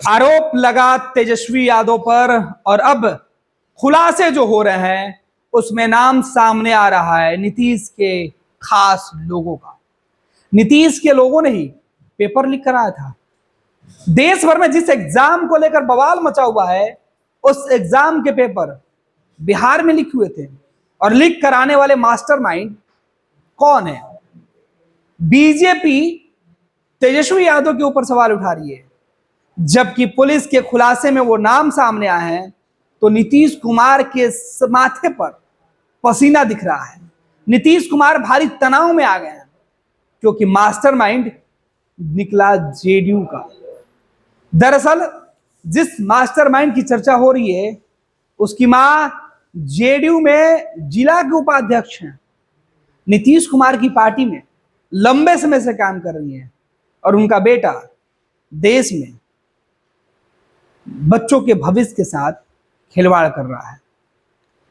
आरोप लगा तेजस्वी यादव पर और अब खुलासे जो हो रहे हैं उसमें नाम सामने आ रहा है नीतीश के खास लोगों का। नीतीश के लोगों ने ही पेपर लीक कराया था। देश भर में जिस एग्जाम को लेकर बवाल मचा हुआ है उस एग्जाम के पेपर बिहार में लीक हुए थे और लीक कराने वाले मास्टरमाइंड कौन है? बीजेपी तेजस्वी यादव के ऊपर सवाल उठा रही है, जबकि पुलिस के खुलासे में वो नाम सामने आए हैं तो नीतीश कुमार के माथे पर पसीना दिख रहा है। नीतीश कुमार भारी तनाव में आ गए हैं क्योंकि मास्टरमाइंड निकला जेडीयू का। दरअसल जिस मास्टरमाइंड की चर्चा हो रही है उसकी मां जेडीयू में जिला के उपाध्यक्ष हैं, नीतीश कुमार की पार्टी में लंबे समय से काम कर रही हैं और उनका बेटा देश में बच्चों के भविष्य के साथ खिलवाड़ कर रहा है।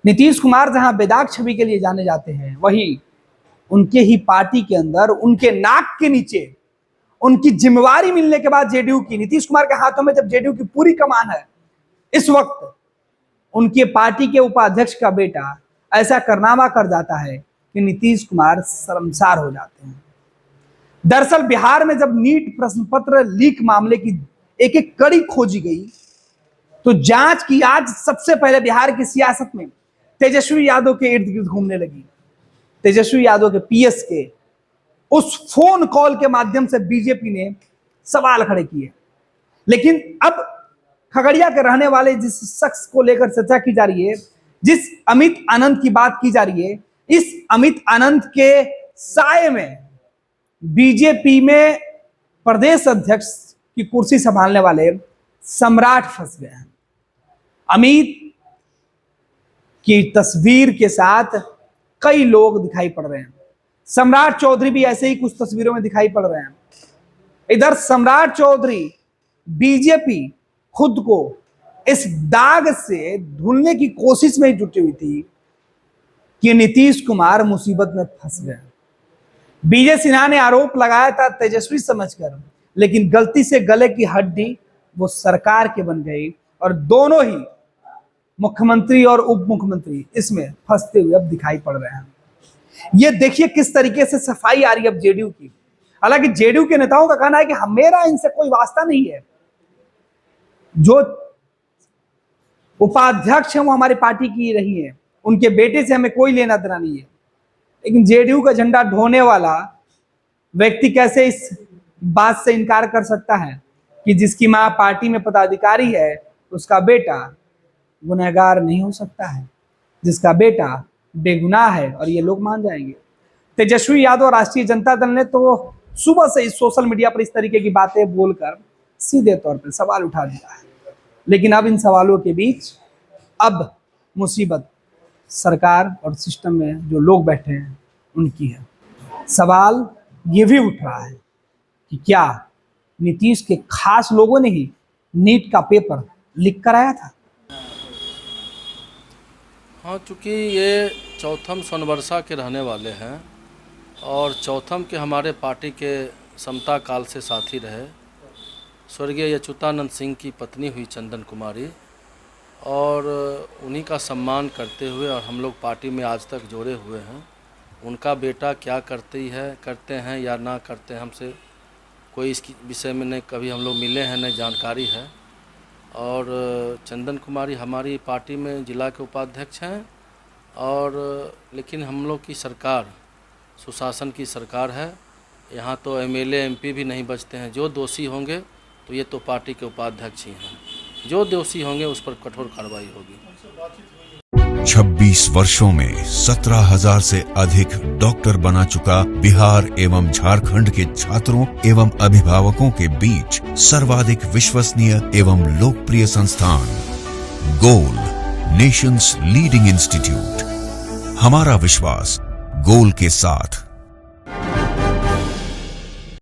नीतीश कुमार जहां बेदाग छवि के लिए जाने जाते हैं, वहीं उनके ही पार्टी के अंदर उनके नाक के नीचे उनकी जिम्मेवारी मिलने के बाद जेडीयू की, नीतीश कुमार के हाथों में जब जेडीयू की पूरी कमान है, इस वक्त उनके पार्टी के उपाध्यक्ष का बेटा ऐसा कारनामा कर जाता है कि नीतीश कुमार शर्मसार हो जाते हैं। दरअसल बिहार में जब नीट प्रश्न पत्र लीक मामले की एक एक कड़ी खोजी गई तो जांच की आज सबसे पहले बिहार की सियासत में तेजस्वी यादव के इर्द गिर्द घूमने लगी। तेजस्वी यादव के पीएस के उस फोन कॉल के माध्यम से बीजेपी ने सवाल खड़े किए। लेकिन अब खगड़िया के रहने वाले जिस शख्स को लेकर चर्चा की जा रही है, जिस अमित आनंद की बात की जा रही है, इस अमित आनंद के साये में बीजेपी में प्रदेश अध्यक्ष की कुर्सी संभालने वाले सम्राट फंस गए हैं। अमित की तस्वीर के साथ कई लोग दिखाई पड़ रहे हैं। सम्राट चौधरी भी ऐसे ही कुछ तस्वीरों में दिखाई पड़ रहे हैं। इधर सम्राट चौधरी बीजेपी खुद को इस दाग से धुलने की कोशिश में जुटी हुई थी कि नीतीश कुमार मुसीबत में फंस गए। विजय सिन्हा ने आरोप लगाया था तेजस्वी समझकर, लेकिन गलती से गले की हड्डी वो सरकार के बन गई और दोनों ही मुख्यमंत्री और उप मुख्यमंत्री इसमें फंसते हुए अब दिखाई पड़ रहे हैं। ये देखिए किस तरीके से सफाई आ रही है अब जेडीयू की। हालांकि जेडीयू के नेताओं का कहना है कि मेरा इनसे कोई वास्ता नहीं है, जो उपाध्यक्ष है वो हमारी पार्टी की रही है, उनके बेटे से हमें कोई लेना देना नहीं है। लेकिन जेडीयू का झंडा ढोने वाला व्यक्ति कैसे इस बात से इनकार कर सकता है कि जिसकी मां पार्टी में पदाधिकारी है उसका बेटा गुनहगार नहीं हो सकता है, जिसका बेटा बेगुनाह है, और ये लोग मान जाएंगे। तेजस्वी यादव राष्ट्रीय जनता दल ने तो सुबह से इस सोशल मीडिया पर इस तरीके की बातें बोलकर सीधे तौर पर सवाल उठा दिया है। लेकिन अब इन सवालों के बीच अब मुसीबत सरकार और सिस्टम में जो लोग बैठे हैं उनकी है। सवाल ये भी उठ रहा है कि क्या नीतीश के खास लोगों ने ही नीट का पेपर लीक कराया था? हाँ, चूँकि ये चौथम सोनबरसा के रहने वाले हैं और चौथम के हमारे पार्टी के समता काल से साथी रहे स्वर्गीय अच्युतानंद सिंह की पत्नी हुई चंदन कुमारी, और उन्हीं का सम्मान करते हुए और हम लोग पार्टी में आज तक जोड़े हुए हैं। उनका बेटा क्या करते हैं या ना करते हैं, हमसे कोई इसकी विषय में नहीं कभी हम लोग मिले हैं, नहीं जानकारी है। और चंदन कुमारी हमारी पार्टी में जिला के उपाध्यक्ष हैं, और लेकिन हम लोग की सरकार सुशासन की सरकार है। यहाँ तो एमएलए एमपी भी नहीं बचते हैं। जो दोषी होंगे तो ये तो पार्टी के उपाध्यक्ष ही हैं, जो दोषी होंगे उस पर कठोर कार्रवाई होगी। 26 वर्षों में 17,000 से अधिक डॉक्टर बना चुका बिहार एवं झारखंड के छात्रों एवं अभिभावकों के बीच सर्वाधिक विश्वसनीय एवं लोकप्रिय संस्थान गोल, नेशंस लीडिंग इंस्टीट्यूट। हमारा विश्वास गोल के साथ।